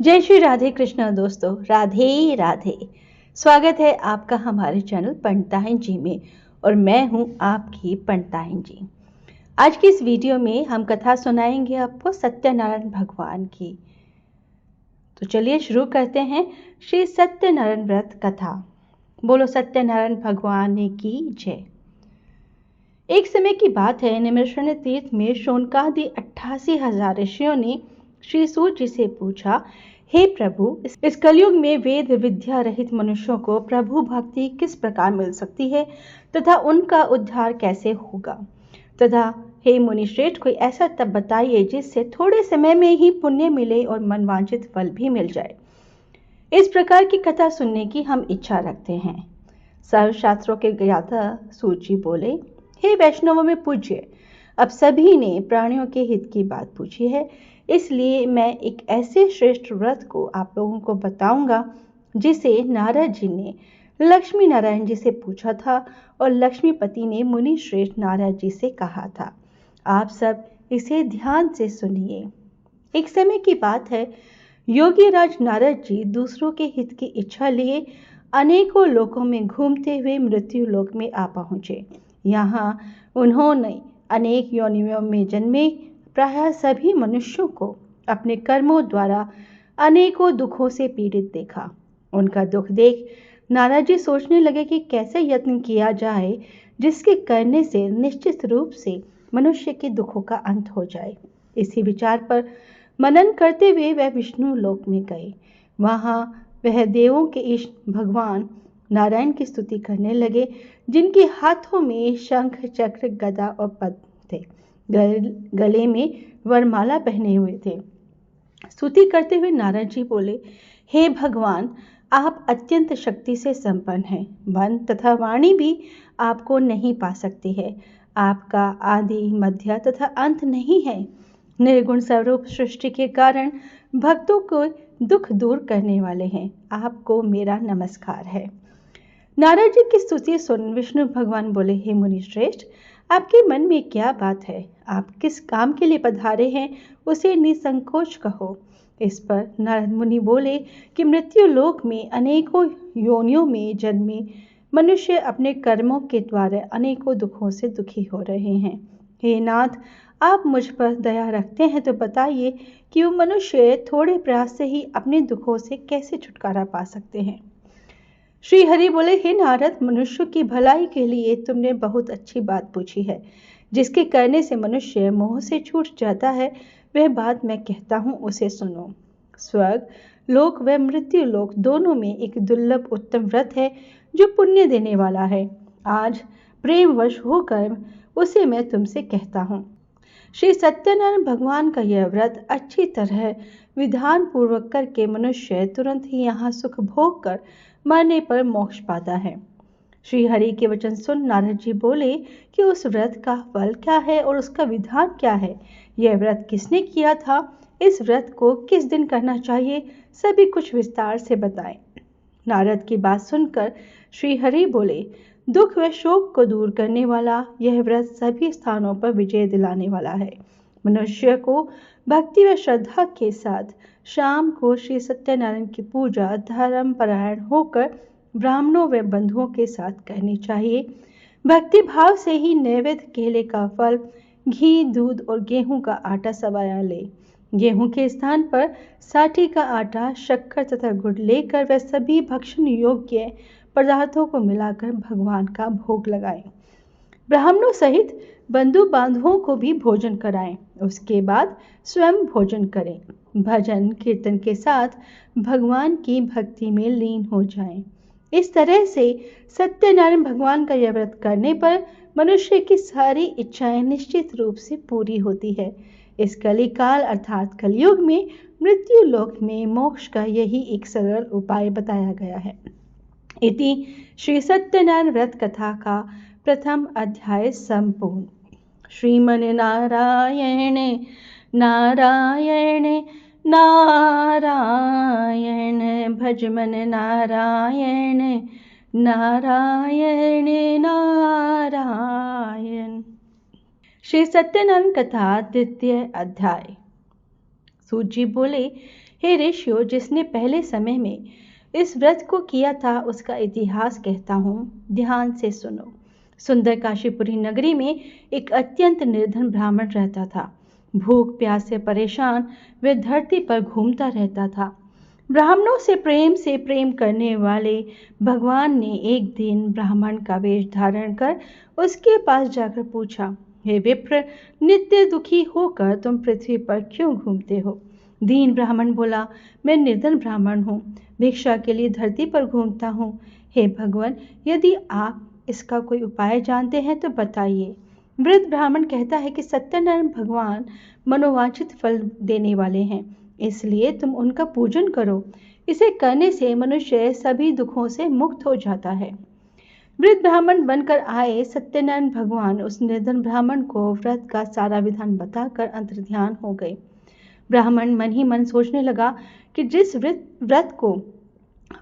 जय श्री राधे कृष्णा दोस्तों, राधे राधे। स्वागत है आपका हमारे चैनल पंडिताइन जी में और मैं हूं आपकी पंडिताइन जी। आज की इस वीडियो में हम कथा सुनाएंगे आपको सत्यनारायण भगवान की। तो चलिए शुरू करते हैं श्री सत्यनारायण व्रत कथा। बोलो सत्यनारायण भगवान की जय। एक समय की बात है, निमिषण तीर्थ में शोनकादि 88,000 ऋषियों ने श्री सूत जी से पूछा, हे प्रभु, इस कलयुग में वेद विद्या रहित मनुष्यों को प्रभु भक्ति किस प्रकार मिल सकती है तथा उनका उद्धार कैसे होगा, तथा हे मुनिश्रेष्ठ, कोई ऐसा तप बताइए जिससे थोड़े समय में ही पुण्य मिले और मनवांछित फल भी मिल जाए। इस प्रकार की कथा सुनने की हम इच्छा रखते हैं। सर्वशास्त्रों के ज्ञाता सूत जी बोले, हे वैष्णवों में पूज्य, अब सभी ने प्राणियों के हित की बात पूछी है, इसलिए मैं एक ऐसे श्रेष्ठ व्रत को आप लोगों को बताऊंगा जिसे नारद जी ने लक्ष्मी नारायण जी से पूछा था और लक्ष्मीपति ने मुनि श्रेष्ठ नारद जी से कहा था। आप सब इसे ध्यान से सुनिए। एक समय की बात है, योगी राज नारद जी दूसरों के हित की इच्छा लिए अनेकों लोकों में घूमते हुए मृत्यु लोक में आ पहुंचे। यहाँ उन्होंने अनेक योनियों में जन्मे प्रायः सभी मनुष्यों को अपने कर्मों द्वारा अनेकों दुखों से पीड़ित देखा। उनका दुख देख नारद जी सोचने लगे कि कैसे यत्न किया जाए जिसके करने से निश्चित रूप से मनुष्य के दुखों का अंत हो जाए। इसी विचार पर मनन करते हुए वह विष्णु लोक में गए। वहां वह देवों के इष्ट भगवान नारायण की स्तुति करने लगे, जिनके हाथों में शंख चक्र गदा और पद्म थे, गले में वरमाला पहने हुए थे। स्तुति करते हुए नारद जी बोले, हे भगवान, आप अत्यंत शक्ति से संपन्न हैं। मन तथा वाणी भी आपको नहीं पा सकती है। आपका आदि मध्य तथा अंत नहीं है। निर्गुण स्वरूप सृष्टि के कारण भक्तों को दुख दूर करने वाले हैं। आपको मेरा नमस्कार है। नारद जी की स्तुति सुन विष्णु भगवान बोले, हे मुनि श्रेष्ठ, आपके मन में क्या बात है? आप किस काम के लिए पधारे हैं, उसे निसंकोच कहो। इस पर नारद मुनि बोले कि मृत्यु लोक में अनेकों योनियों में जन्मे मनुष्य अपने कर्मों के द्वारा अनेकों दुखों से दुखी हो रहे हैं। हे नाथ, आप मुझ पर दया रखते हैं तो बताइए कि वो मनुष्य थोड़े प्रयास से ही अपने दुखों से कैसे छुटकारा पा सकते हैं। श्री हरि बोले, हे नारद, मनुष्य की भलाई के लिए तुमने बहुत अच्छी बात पूछी है। जिसके करने से मनुष्य मोह से छूट जाता है, वह बात मैं कहता हूँ, उसे सुनो। स्वर्ग लोक व मृत्यु लोक दोनों में एक दुर्लभ उत्तम व्रत है जो पुण्य देने वाला है। आज प्रेमवश होकर उसे मैं तुमसे कहता हूँ। श्री सत्यनारायण भगवान का यह व्रत अच्छी तरह विधान पूर्वक करके मनुष्य तुरंत ही यहाँ सुख भोग कर मरने पर मोक्ष पाता है। श्री हरि के वचन सुन नारद जी बोले कि उस व्रत का फल क्या है और उसका विधान क्या है, यह व्रत किसने किया था, इस व्रत को किस दिन करना चाहिए, सभी कुछ विस्तार से बताएं। नारद की बात सुनकर श्री हरि बोले, दुख व शोक को दूर करने वाला यह व्रत सभी स्थानों पर विजय दिलाने वाला है। मनुष्य को भक्ति व श्रद्धा के साथ शाम को श्री सत्यनारायण की पूजा धर्म परायण होकर ब्राह्मणों व बंधुओं के साथ करनी चाहिए। भक्ति भाव से ही नैवेद्य केले का फल, घी, दूध और गेहूं का आटा सवाया ले। गेहूं के स्थान पर साठी का आटा, शक्कर तथा गुड़ लेकर वह सभी भक्षण योग्य पदार्थों को मिलाकर भगवान का भोग लगाएं। ब्राह्मणों सहित बंधु बांधवों को भी भोजन कराएं। उसके बाद स्वयं भोजन करें। भजन कीर्तन के साथ भगवान की भक्ति में लीन हो जाएं। इस तरह से सत्यनारायण भगवान का यह व्रत करने पर मनुष्य की सारी इच्छाएं निश्चित रूप से पूरी होती है। इस कलिकाल अर्थात कलयुग में मृत्यु लोक में मोक्ष का यही एक सरल उपाय बताया गया है। इति श्री सत्यनारायण व्रत कथा का प्रथम अध्याय संपूर्ण। श्रीमन नारायण नारायण नारायण, भजमन नारायण नारायण नारायण। श्री सत्यनारायण कथा द्वितीय अध्याय। सूत जी बोले, हे ऋषियों, जिसने पहले समय में इस व्रत को किया था उसका इतिहास कहता हूँ, ध्यान से सुनो। सुंदर काशीपुरी नगरी में एक अत्यंत निर्धन ब्राह्मण रहता था। भूख प्यास से परेशान वह धरती पर घूमता रहता था। ब्राह्मणों से प्रेम करने वाले भगवान ने एक दिन ब्राह्मण का वेश धारण कर उसके पास जाकर पूछा, हे विप्र, नित्य दुखी होकर तुम पृथ्वी पर क्यों घूमते हो? दीन ब्राह्मण बोला, मैं निर्धन ब्राह्मण हूँ, भिक्षा के लिए धरती पर घूमता हूँ। हे भगवान, यदि आप इसका कोई उपाय जानते हैं तो बताइए। वृद्ध ब्राह्मण कहता है कि सत्यनारायण भगवान मनोवांछित फल देने वाले हैं, इसलिए तुम उनका पूजन करो। इसे करने से मनुष्य सभी दुखों से मुक्त हो जाता है। वृद्ध ब्राह्मण बनकर आए सत्यनारायण भगवान उस निर्धन ब्राह्मण को व्रत का सारा विधान बताकर अंतर्ध्यान हो गए। ब्राह्मण मन ही मन सोचने लगा कि जिस व्रत को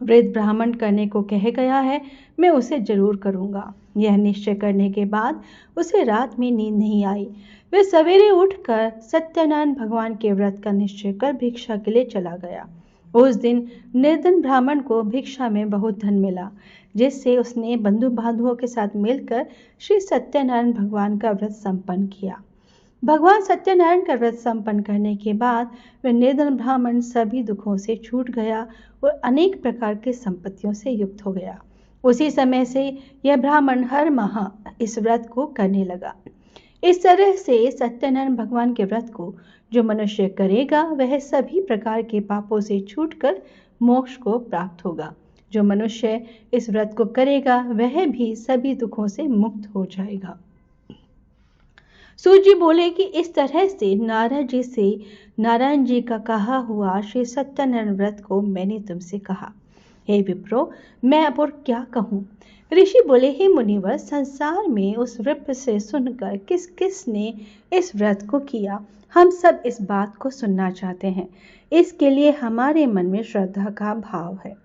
वृद्ध ब्राह्मण करने को कह गया है, मैं उसे जरूर करूंगा। यह निश्चय करने के बाद उसे रात में नींद नहीं आई। वह सवेरे उठकर सत्यनारायण भगवान के व्रत का निश्चय कर भिक्षा के लिए चला गया। उस दिन निर्धन ब्राह्मण को भिक्षा में बहुत धन मिला, जिससे उसने बंधु बांधवों के साथ मिलकर श्री सत्यनारायण भगवान का व्रत संपन्न किया। भगवान सत्यनारायण का व्रत संपन्न करने के बाद वह निर्धन ब्राह्मण सभी दुखों से छूट गया और अनेक प्रकार की संपत्तियों से युक्त हो गया। उसी समय से यह ब्राह्मण हर माह इस व्रत को करने लगा। इस तरह से सत्यनारायण भगवान के व्रत को जो मनुष्य करेगा वह सभी प्रकार के पापों से छूटकर मोक्ष को प्राप्त होगा। जो मनुष्य इस व्रत को करेगा वह भी सभी दुखों से मुक्त हो जाएगा। सूत जी बोले कि इस तरह से नारद जी से नारायण जी का कहा हुआ श्री सत्यनारायण व्रत को मैंने तुमसे कहा। हे विप्रो, मैं अब और क्या कहूँ? ऋषि बोले, हे मुनिवर, संसार में उस व्रत से सुनकर किस किस ने इस व्रत को किया, हम सब इस बात को सुनना चाहते हैं। इसके लिए हमारे मन में श्रद्धा का भाव है।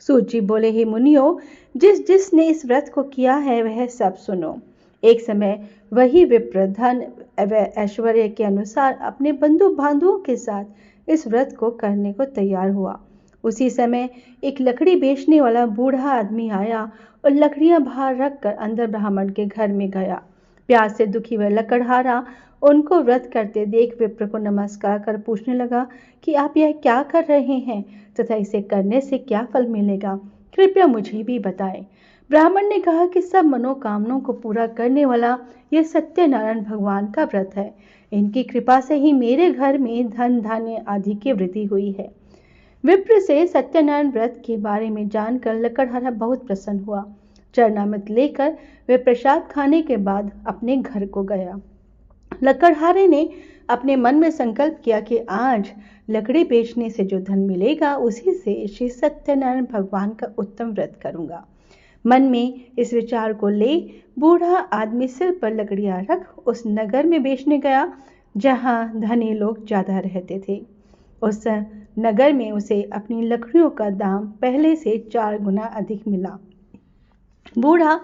सूत जी बोले, हे मुनियों, जिसने इस व्रत को किया है वह सब सुनो। एक समय वही विप्र धन ऐश्वर्य के अनुसार अपने बंधु बांधवों के साथ इस व्रत को करने को तैयार हुआ। उसी समय एक लकड़ी बेचने वाला बूढ़ा आदमी आया और लकड़ियां बाहर रखकर अंदर ब्राह्मण के घर में गया। प्यास से दुखी वह लकड़हारा उनको व्रत करते देख विप्र को नमस्कार कर पूछने लगा कि आप यह क्या कर रहे हैं तथा इसे करने से क्या फल मिलेगा, कृपया मुझे भी बताएं। ब्राह्मण ने कहा कि सब मनोकामनाओं को पूरा करने वाला यह सत्यनारायण भगवान का व्रत है। इनकी कृपा से ही मेरे घर में धन धान्य आदि की वृद्धि हुई है। विप्र से सत्यनारायण व्रत के बारे में जानकर लकड़हारा बहुत प्रसन्न हुआ। चरणामृत लेकर वे प्रसाद खाने के बाद अपने घर को गया। लकड़हारे ने अपने मन में संकल्प किया कि आज लकड़ी बेचने से जो धन मिलेगा उसी से श्री सत्यनारायण भगवान का उत्तम व्रत करूंगा। मन में इस विचार को ले बूढ़ा आदमी सिर पर लकड़ियां रख उस नगर में बेचने गया जहां धनी लोग ज्यादा रहते थे। उस नगर में उसे अपनी लकड़ियों का दाम पहले से 4 गुना अधिक मिला। बूढ़ा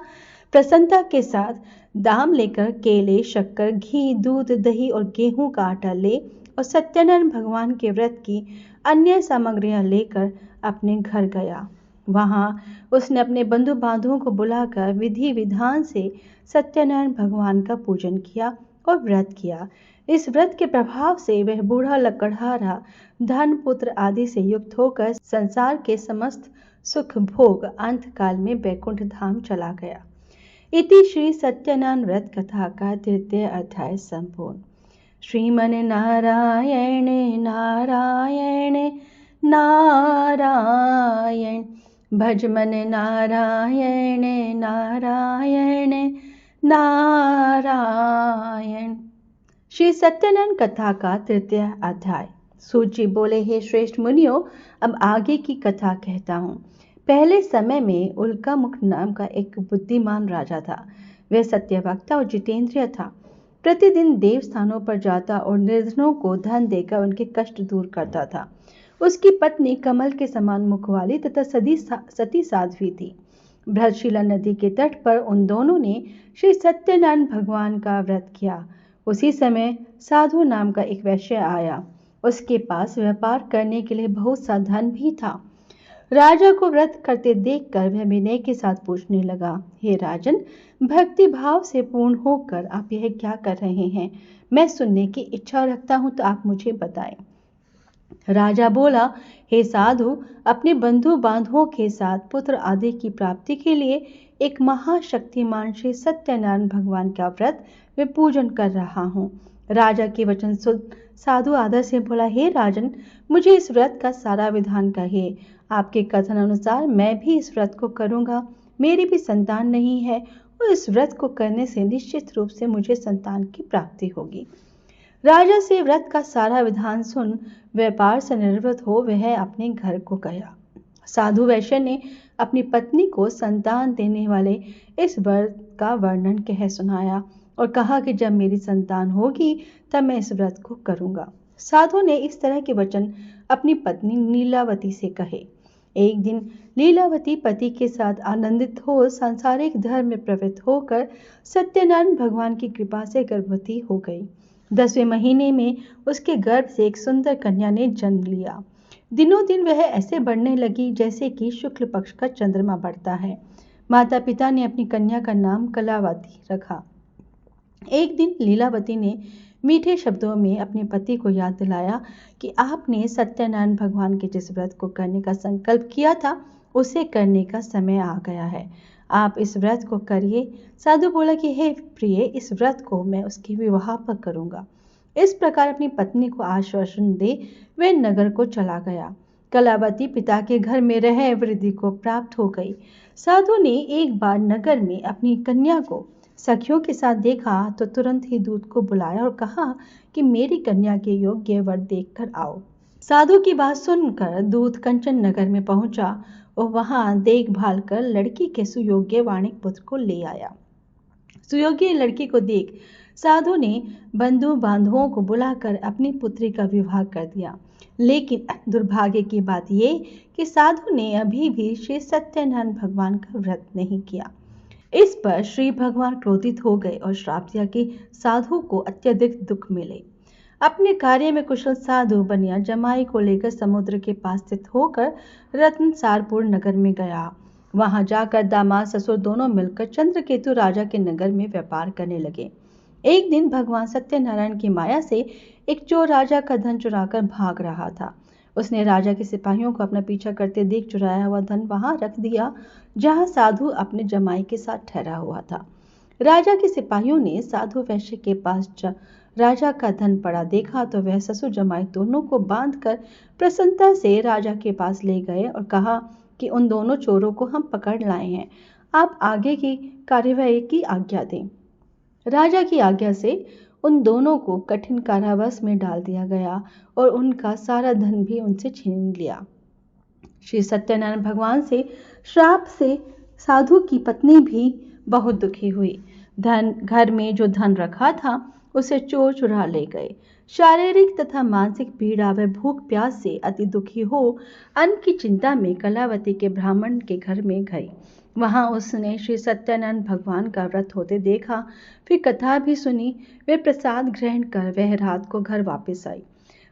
प्रसन्नता के साथ दाम लेकर केले, शक्कर, घी, दूध, दही और गेहूं का आटा ले और सत्यनारायण भगवान के व्रत की अन्य सामग्रियां लेकर अपने घर गया। वहां उसने अपने बंधु बांधवों को बुलाकर विधि विधान से सत्यनारायण भगवान का पूजन किया और व्रत किया। इस व्रत के प्रभाव से वह बूढ़ा लकड़हारा धन पुत्र आदि से युक्त होकर संसार के समस्त सुख भोग अंत काल में बैकुंठ धाम चला गया। इति श्री सत्यनारायण व्रत कथा का 3य अध्याय संपूर्ण। श्रीमन नारायण नारायण नारायण, भज मन नारायण नारायण नारायण। श्री सत्यनारायण कथा का 3य अध्याय। सूत जी बोले, हे श्रेष्ठ मुनियों, अब आगे की कथा कहता हूँ। पहले समय में उल्कामुख नाम का एक बुद्धिमान राजा था। वह सत्यवक्ता और जितेंद्रिय था। प्रतिदिन देव स्थानों पर जाता और निर्धनों को धन देकर उनके कष्ट दूर करता था। उसकी पत्नी कमल के समान मुख वाली तथा सती साध्वी थी। भ्रतशिला नदी के तट पर उन दोनों ने श्री सत्यनारायण भगवान का व्रत किया। उसी समय साधु नाम का एक वैश्य आया। उसके पास व्यापार करने के लिए बहुत सा धन भी था। राजा को व्रत करते देखकर वह विनय के साथ पूछने लगा, हे राजन, भक्ति भाव से पूर्ण होकर आप यह क्या कर रहे हैं? मैं सुनने की इच्छा रखता हूं, तो आप मुझे बताएं। राजा बोला, हे साधु, अपने बंधु बांधवों के साथ पुत्र आदि की प्राप्ति के लिए एक महाशक्तिमान श्री सत्यनारायण भगवान का व्रत मैं पूजन कर रहा हूँ। राजा के वचन सुन साधु आदर से बोला, हे राजन, मुझे इस व्रत का सारा विधान कहिए। आपके कथन अनुसार मैं भी इस व्रत को करूंगा। मेरी भी संतान नहीं है और इस व्रत को करने से निश्चित रूप से मुझे संतान की प्राप्ति होगी। राजा से व्रत का सारा विधान सुन व्यापार से निवृत्त हो वह अपने घर को गया। साधु वैश्य ने अपनी पत्नी को संतान देने वाले इस व्रत का वर्णन कह सुनाया और कहा कि जब मेरी संतान होगी तब मैं इस व्रत को करूंगा। साधु ने इस तरह के वचन अपनी पत्नी लीलावती से कहे। एक दिन लीलावती पति के साथ आनंदित हो सांसारिक धर्म में प्रवृत्त होकर सत्यनारायण भगवान की कृपा से गर्भवती हो गई। 10वें महीने में उसके गर्भ से एक सुंदर कन्या ने जन्म लिया। दिनों दिन वह ऐसे बढ़ने लगी जैसे कि शुक्ल पक्ष का चंद्रमा बढ़ता है। माता पिता ने अपनी कन्या का नाम कलावती रखा। एक दिन लीलावती ने मीठे शब्दों में अपने पति को याद दिलाया कि आपने सत्यनारायण भगवान के जिस व्रत को करने का संकल्प किया था उसे करने का समय आ गया है। आप इस व्रत को करिए। साधु बोला कि हे प्रिय, इस व्रत को मैं उसके विवाह पर करूंगा। इस प्रकार अपनी पत्नी को आश्वासन दे वह नगर को चला गया। कलावती पिता के घर में रह वृद्धि को प्राप्त हो गई। साधु ने एक बार नगर में अपनी कन्या को सखियों के साथ देखा तो तुरंत ही दूत को बुलाया और कहा कि मेरी कन्या के योग्य वर देखकर आओ। साधु की बात सुनकर दूत कंचन नगर में पहुंचा और वहां देखभाल कर लड़की के सुयोग्य वाणिक पुत्र को ले आया। सुयोग्य लड़की को देख साधु ने बंधु बांधवों को बुलाकर अपनी पुत्री का विवाह कर दिया। लेकिन दुर्भाग्य की बात यह कि साधु ने अभी भी श्री सत्यनारायण भगवान का व्रत नहीं किया। इस पर श्री भगवान क्रोधित हो गए और श्राप दिया कि साधु को अत्यधिक दुख मिले। अपने कार्य में कुशल साधु बनिया जमाई को लेकर समुद्र के पास स्थित होकर रत्नसारपुर नगर में गया। वहां जाकर दामाद ससुर दोनों मिलकर चंद्रकेतु राजा के नगर में व्यापार करने लगे। एक दिन भगवान सत्यनारायण की माया से एक चोर राजा का धन चुराकर भाग रहा था। उसने राजा के सिपाहियों को अपना पीछा करते देख चुराया हुआ धन वहां रख दिया जहां साधु अपने जमाई के साथ ठहरा हुआ था। राजा के सिपाहियों ने साधु वैश्य के पास राजा का धन पड़ा देखा तो वह ससुर जमाई दोनों को बांधकर प्रसन्नता से राजा के पास ले गए और कहा कि उन दोनों चोरों को हम पकड़ लाए हैं, आप आगे की कार्यवाही की आज्ञा दें। राजा की आज्ञा से उन दोनों को कठिन कारावास में डाल दिया गया और उनका सारा धन भी उनसे छीन लिया। श्री सत्यनारायण भगवान से श्राप से साधु की पत्नी भी बहुत दुखी हुई। घर में जो धन रखा था उसे चोर चुरा ले गए। शारीरिक तथा मानसिक पीड़ा व भूख प्यास से अति दुखी हो अन्न की चिंता में कलावती के ब्राह्मण के घर में गई। वहां उसने श्री सत्यनारायण भगवान का व्रत होते देखा, फिर कथा भी सुनी। वे प्रसाद ग्रहण कर वह रात को घर वापस आई।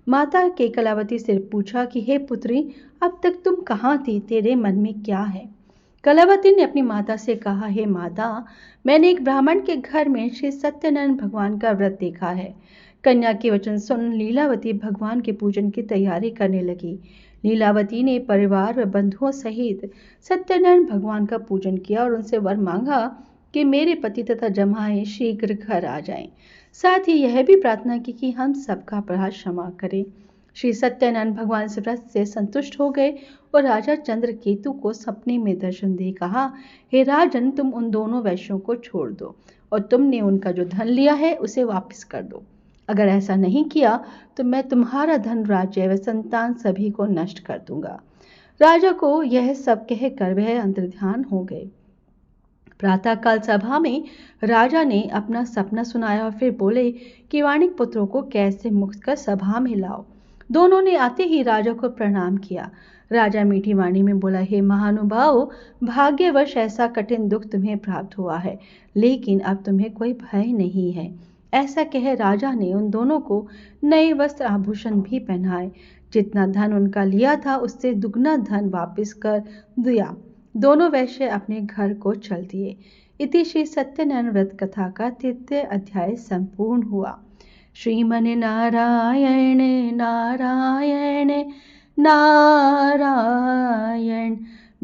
माता के कलावती से पूछा कि हे पुत्री, अब तक तुम कहाँ थी, तेरे मन में क्या है? कलावती ने अपनी माता से कहा, हे माता, मैंने एक ब्राह्मण के घर में श्री सत्यनारायण भगवान का व्रत देखा है। कन्या के वचन सुन लीलावती भगवान के पूजन की तैयारी करने लगी। लीलावती ने परिवार व बंधुओं सहित सत्यनारायण भगवान का पूजन किया और उनसे वर मांगा कि मेरे पति तथा जमाई शीघ्र घर आ जाएं। साथ ही यह भी प्रार्थना की कि हम सबका अपराध क्षमा करें। श्री सत्यनारायण भगवान इस व्रत से संतुष्ट हो गए और राजा चंद्रकेतु को सपने में दर्शन दे कहा, हे राजन, तुम उन दोनों वैश्यों को छोड़ दो और तुमने उनका जो धन लिया है उसे वापस कर दो। अगर ऐसा नहीं किया तो मैं तुम्हारा धन, राज्य व संतान सभी को नष्ट कर दूंगा। राजा को यह सब कहकर वह अंतर्ध्यान हो गए। प्रातःकाल सभा में राजा ने अपना सपना सुनाया और फिर बोले कि वाणिक पुत्रों को कैसे मुक्त कर सभा में लाओ। दोनों ने आते ही राजा को प्रणाम किया। राजा मीठी वाणी में बोला, हे महानुभाव, भाग्यवश ऐसा कठिन दुख तुम्हें प्राप्त हुआ है, लेकिन अब तुम्हें कोई भय नहीं है। ऐसा कह राजा ने उन दोनों को नए वस्त्र आभूषण भी पहनाए। जितना धन उनका लिया था उससे दुगना धन वापस कर दिया। दोनों वैश्य अपने घर को चल दिए। इति श्री सत्यनारायण व्रत कथा का 3य अध्याय संपूर्ण हुआ। श्रीमन नारायण नारायण नारायण,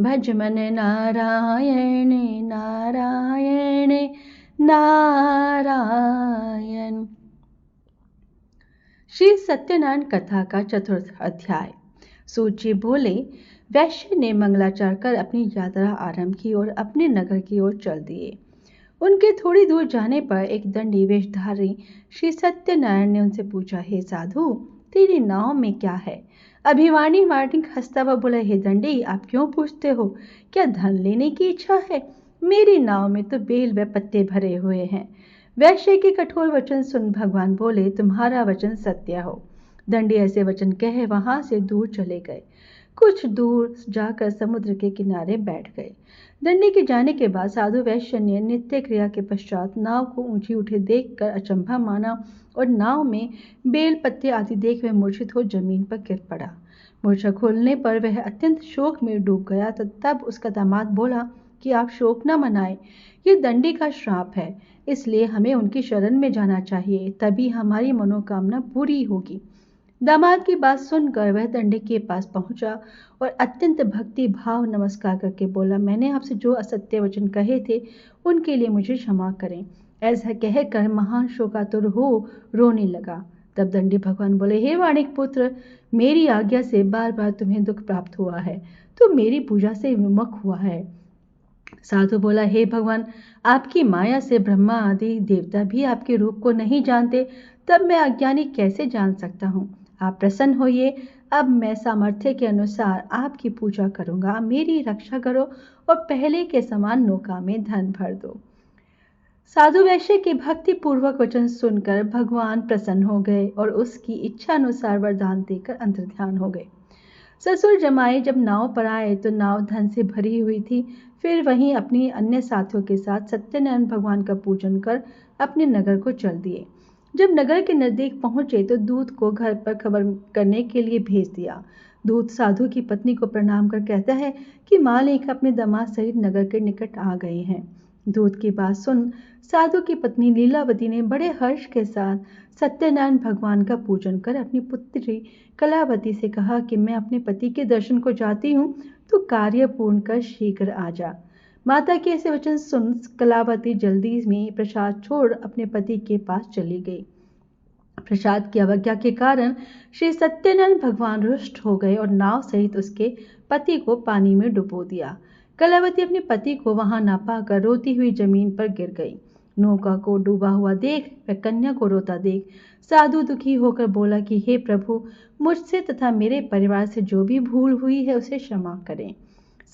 भज मन नारायण नारायण नारायण। श्री सत्यनारायण कथा का 4th अध्याय। सूत जी बोले, वैश्य ने मंगलाचार कर अपनी यात्रा आरंभ की और अपने नगर की ओर चल दिए। उनके थोड़ी दूर जाने पर एक दंडी वेशधारी श्री सत्यनारायण ने उनसे पूछा, हे साधु, तेरी नाव में क्या है? अभिवाणी वार्णिक हंसता हुआ बोला, हे दंडी, आप क्यों पूछते हो? क्या धन लेने की इच्छा है? मेरी नाव में तो बेल व पत्ते भरे हुए हैं। वैश्य के कठोर वचन सुन भगवान बोले, तुम्हारा वचन सत्य हो। दंडी ऐसे वचन कहे वहां से दूर चले गए। कुछ दूर जाकर समुद्र के किनारे बैठ गए। दंडी के जाने के बाद साधु वैश्य ने नित्य क्रिया के पश्चात नाव को ऊंची उठे देखकर अचंभा माना और नाव में बेल पत्ते आदि देख वह मूर्छित हो जमीन पर गिर पड़ा। मूर्छा खोलने पर वह अत्यंत शोक में डूब गया। तब उसका दामाद बोला कि आप शोक न मनाएं, ये दंडी का श्राप है, इसलिए हमें उनकी शरण में जाना चाहिए, तभी हमारी मनोकामना पूरी होगी। दामाद की बात सुनकर वह दंडी के पास पहुंचा और अत्यंत भक्ति भाव नमस्कार करके बोला, मैंने आपसे जो असत्य वचन कहे थे उनके लिए मुझे क्षमा करें। ऐसा कहकर महान शोकातुर हो रोने लगा। तब दंडी भगवान बोले, हे वाणिक पुत्र, मेरी आज्ञा से बार बार तुम्हें दुख प्राप्त हुआ है, तो मेरी पूजा से विमुख हुआ है। साधु बोला, हे भगवान, आपकी माया से ब्रह्मा आदि देवता भी आपके रूप को नहीं जानते, तब मैं अज्ञानी कैसे जान सकता हूँ? आप प्रसन्न होइए, अब मैं सामर्थ्य के अनुसार आपकी पूजा करूंगा। मेरी रक्षा करो और पहले के समान नौका में धन भर दो। साधु वैश्य के भक्ति पूर्वक वचन सुनकर भगवान प्रसन्न हो गए और उसकी इच्छा अनुसार वरदान देकर अंतर्ध्यान हो गए। ससुर जमाई जब नाव पर आए तो नाव धन से भरी हुई थी। फिर वहीं अपनी अन्य साथियों के साथ सत्यनारायण भगवान का पूजन कर अपने नगर को चल दिए। जब नगर के नजदीक पहुंचे तो दूत को घर पर खबर करने के लिए भेज दिया। दूत साधु की पत्नी को प्रणाम कर कहता है कि मालिक अपने दामाद सहित नगर के निकट आ गए हैं। दूत की बात सुन साधु की पत्नी लीलावती ने बड़े हर्ष के साथ सत्यनारायण भगवान का पूजन कर अपनी पुत्री कलावती से कहा कि मैं अपने पति के दर्शन को जाती हूँ, तो कार्य पूर्ण कर शीघ्र आ जा। माता के ऐसे वचन सुन कलावती जल्दी में प्रसाद छोड़ अपने पति के पास चली गई। प्रसाद की अवज्ञा के कारण श्री सत्यनारायण भगवान रुष्ट हो गए और नाव सहित उसके पति को पानी में डुबो दिया। कलावती अपने पति को वहां न पाकर रोती हुई जमीन पर गिर गई। नौका को डूबा हुआ देख व कन्या को रोता देख साधु दुखी होकर बोला कि हे प्रभु, मुझसे तथा मेरे परिवार से जो भी भूल हुई है उसे क्षमा करें।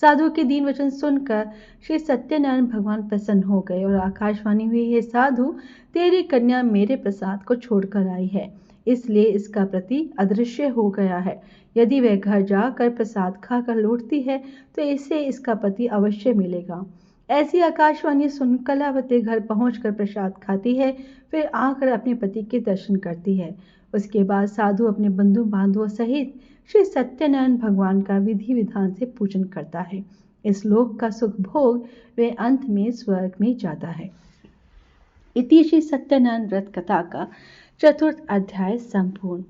साधु के दीन वचन सुनकर श्री सत्यनारायण भगवान प्रसन्न हो गए और आकाशवाणी हुई, हे साधु, तेरी कन्या मेरे प्रसाद को छोड़कर आई है, इसलिए इसका प्रति अदृश्य हो गया है। यदि वह घर जाकर प्रसाद खाकर लौटती है तो इसे इसका पति अवश्य मिलेगा। ऐसी आकाशवाणी सुन कलावती घर पहुंचकर प्रसाद खाती है, फिर आकर अपने पति के दर्शन करती है। उसके बाद साधु अपने बंधु बांधवों सहित श्री सत्यनारायण भगवान का विधि विधान से पूजन करता है। इस लोक का सुख भोग वे अंत में स्वर्ग में जाता है। इति श्री सत्यनारायण व्रत कथा का 4th अध्याय संपूर्ण।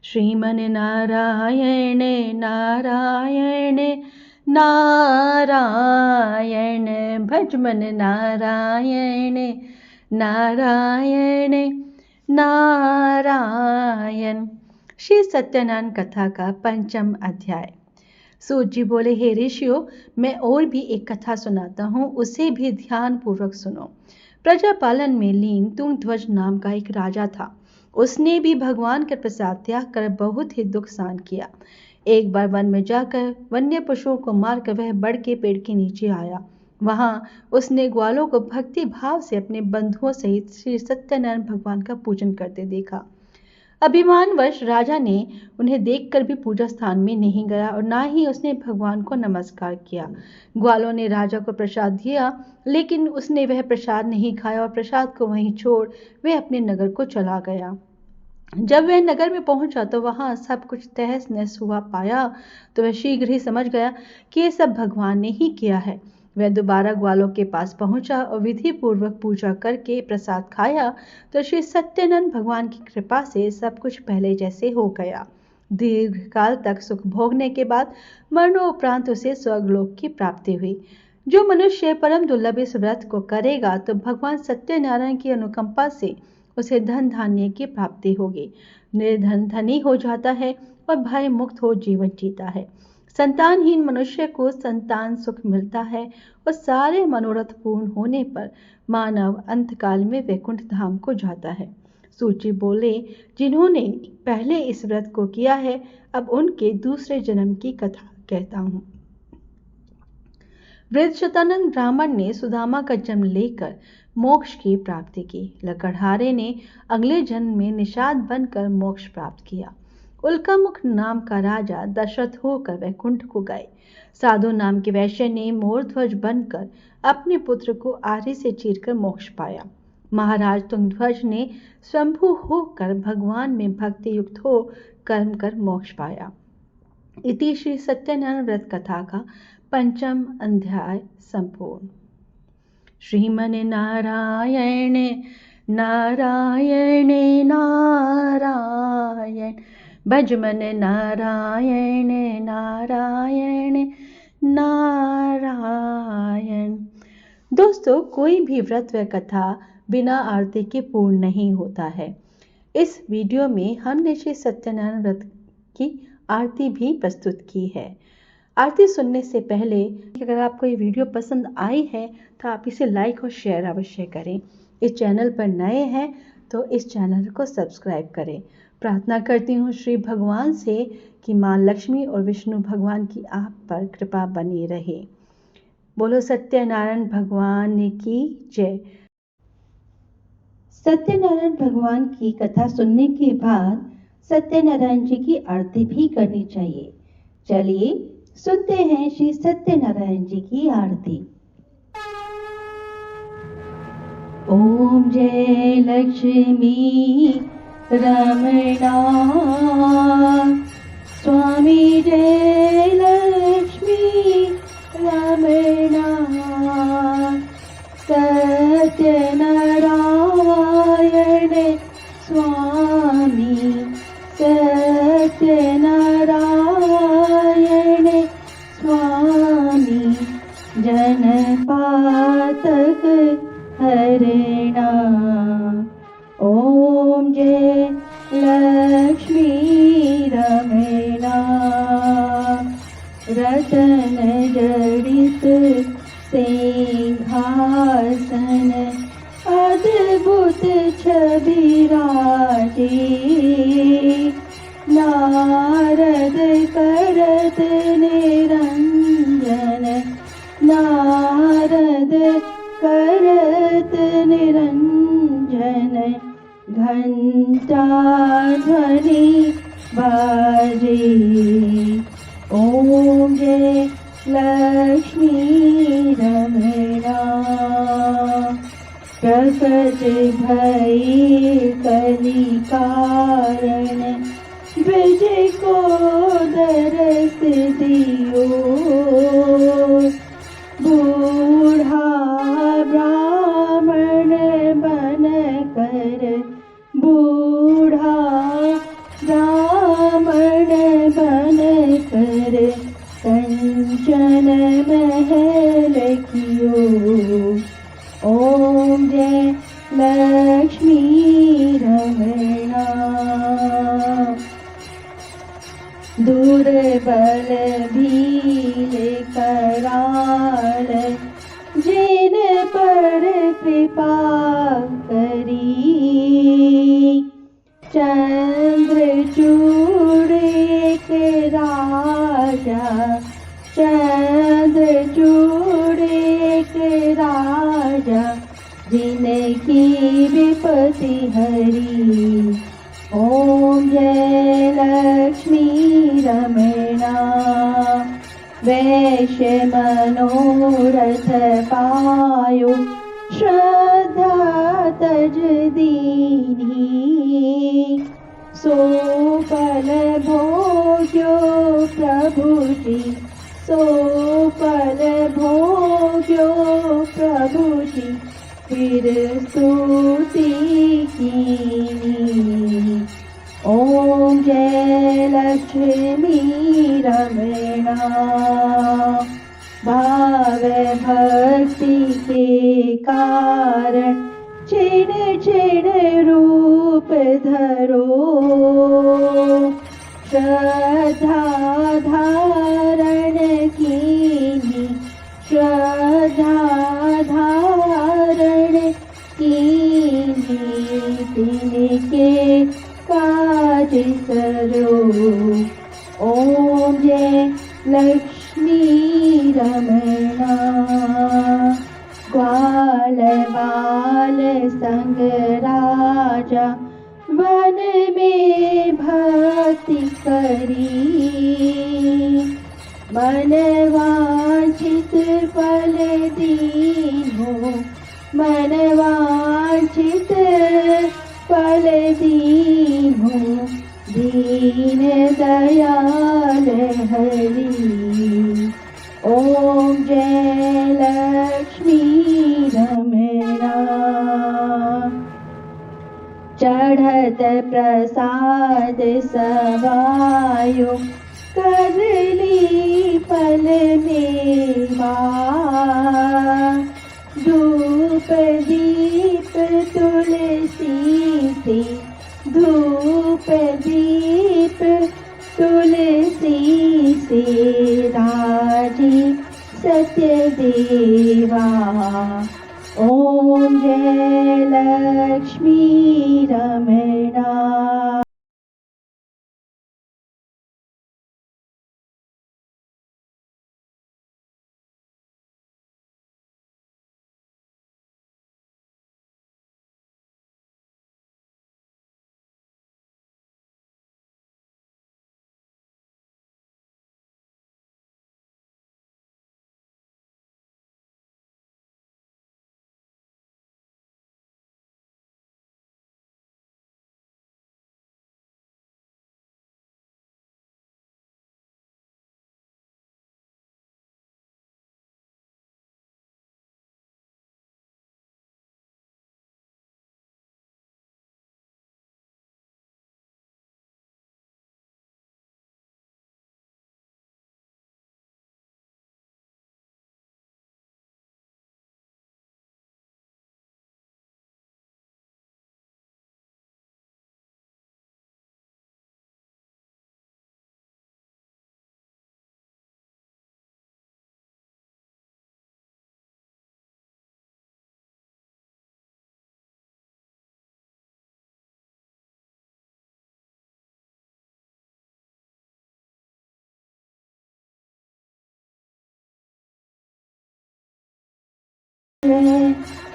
श्रीमन नारायण नारायण नारायण, भज मन नारायण नारायण नारायण। श्री सत्यनारायण कथा का 5वां अध्याय। सूत जी बोले, हे ऋषियों, मैं और भी एक कथा सुनाता हूँ, उसे भी ध्यान पूर्वक सुनो। प्रजापालन में लीन तुंगध्वज नाम का एक राजा था। उसने भी भगवान के प्रसाद त्याग कर बहुत ही दुख सहन किया। एक बार वन में जाकर वन्य पशुओं को मारकर वह बड़ के पेड़ के नीचे आया। वहां उसने ग्वालों को भक्ति भाव से अपने बंधुओं सहित श्री सत्यनारायण भगवान का पूजन करते देखा। अभिमानवश राजा ने उन्हें देखकर भी पूजा स्थान में नहीं गया और ना ही उसने भगवान को नमस्कार किया। ग्वालों ने राजा को प्रसाद दिया, लेकिन उसने वह प्रसाद नहीं खाया और प्रसाद को वहीं छोड़ वह अपने नगर को चला गया। जब वह नगर में पहुंचा तो वहां सब कुछ तहस नहस हुआ पाया तो वह शीघ्र ही समझ गया कि यह सब भगवान ने ही किया है। वह दोबारा ग्वालों के पास पहुंचा और विधि पूर्वक पूजा करके प्रसाद खाया तो श्री सत्यानंद भगवान की कृपा से सब कुछ पहले जैसे हो गया। दीर्घकाल तक सुख भोगने के बाद मरणोपरांत उसे स्वर्गलोक की प्राप्ति हुई। जो मनुष्य परम दुर्लभ इस व्रत को करेगा तो भगवान सत्यनारायण की अनुकंपा से उसे धन धान्य की प्राप्ति होगी। निर्धन धनी हो जाता है और भय मुक्त हो जीवन जीता है। संतानहीन मनुष्य को संतान सुख मिलता है और सारे मनोरथ पूर्ण होने पर मानव अंतकाल में वैकुंठ धाम को जाता है। सूची बोले, जिन्होंने पहले इस व्रत को किया है अब उनके दूसरे जन्म की कथा कहता हूँ। वृद्ध शतानंद ब्राह्मण ने सुदामा का जन्म लेकर मोक्ष की प्राप्ति की। लकड़हारे ने अगले जन्म में निषाद बनकर मोक्ष प्राप्त किया। उल्कामुख नाम का राजा दशरथ होकर वैकुंठ को गए। साधु नाम के वैश्य ने मोरध्वज बनकर अपने पुत्र को आरी से चीरकर मोक्ष पाया। महाराज तुंगध्वज ने स्वयंभू होकर भगवान में भक्ति युक्त हो कर्म कर मोक्ष पाया। इति श्री सत्यनारायण व्रत कथा का 5वां अध्याय संपूर्ण। श्रीमन नारायण नारायण नारायण, भजमन नारायण नारायण नारायण। दोस्तों, कोई भी व्रत व कथा बिना आरती के पूर्ण नहीं होता है। इस वीडियो में हमने श्री सत्यनारायण व्रत की आरती भी प्रस्तुत की है। आरती सुनने से पहले अगर आपको ये वीडियो पसंद आई है तो आप इसे लाइक और शेयर अवश्य करें। इस चैनल पर नए हैं तो इस चैनल को सब्सक्राइब करें। प्रार्थना करती हूँ श्री भगवान से कि माँ लक्ष्मी और विष्णु भगवान की आप पर कृपा बनी रहे। बोलो सत्यनारायण भगवान की जय। सत्यनारायण भगवान की कथा सुनने के बाद सत्यनारायण जी की आरती भी करनी चाहिए। चलिए सुनते हैं श्री सत्यनारायण जी की आरती। ओम जय लक्ष्मी रमणा, स्वामी जय लक्ष्मी रमणा, सत्यनारायण स्वामी सत्यनारायण स्वामी, जनपातक हरणा। ओम जय लक्ष्मी रमणा, रतन जड़ित सिंहासन, अद्भुत छवि राजे, नारद करत निरंजन, नारद करत निरंजन, घंटा ध्वनि बाजे। ओम जय लक्ष्मी रमणा, प्रकट भई कली कारण, ब्रज को दरस दियो, बूढ़ा ब्राह्मण बन कर, बूढ़ा ब्राह्मण बन कर, कंचन महल कियो। ओम जय लक्ष्मी रमणा, दुर्बल भील कराल, जिन पर कृपा करी, चंद्रचूड़ एक राजा, चंद्रचूड़ एक राजा, जिनकी विपत्ति हरी, ॐ जय लक्ष्मी रमणा वैश्य मनोरथ पायो श्रद्धा तज दीनी सो फल भोग्यो प्रभुजी सो फल भोग्यो प्रभुजी फिर स्तुति कीनी। ॐ जय लक्ष्मी रमणा भाव भक्ति के कारण छिण छिण रूप धरो श्रद्धा धारण कीनी श्रद्धा धारण कीनी तिनके काज सरो। ॐ जय लक्ष्मी रमणा ग्वाल बाल संग राजा वन में भक्ति करी मन वांछित फल दीनो मन वांछित फल दीनो दीन दयाल हरि। ॐ जय लक्ष्मी रमणा चढ़त प्रसाद सवायो करली फल मेवा धूप दीप तुलसी से धूप दीप तुलसी से राजी सत्य देवा। ॐ जय लक्ष्मी रमणा।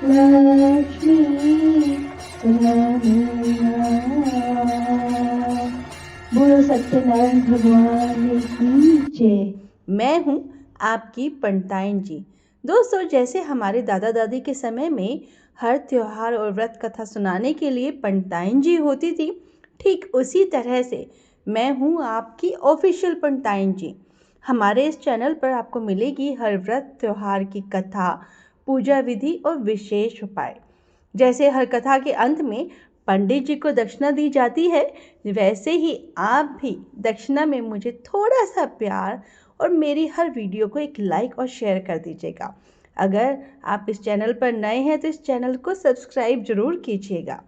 लक्ष्मी बोलो सत्यनारायण भगवान की जय। मैं हूँ आपकी पंडिताइन जी। दोस्तों, जैसे हमारे दादा दादी के समय में हर त्योहार और व्रत कथा सुनाने के लिए पंडिताइन जी होती थी, ठीक उसी तरह से मैं हूँ आपकी ऑफिशियल पंडिताइन जी। हमारे इस चैनल पर आपको मिलेगी हर व्रत त्योहार की कथा, पूजा विधि और विशेष उपाय। जैसे हर कथा के अंत में पंडित जी को दक्षिणा दी जाती है, वैसे ही आप भी दक्षिणा में मुझे थोड़ा सा प्यार और मेरी हर वीडियो को एक लाइक और शेयर कर दीजिएगा। अगर आप इस चैनल पर नए हैं तो इस चैनल को सब्सक्राइब जरूर कीजिएगा।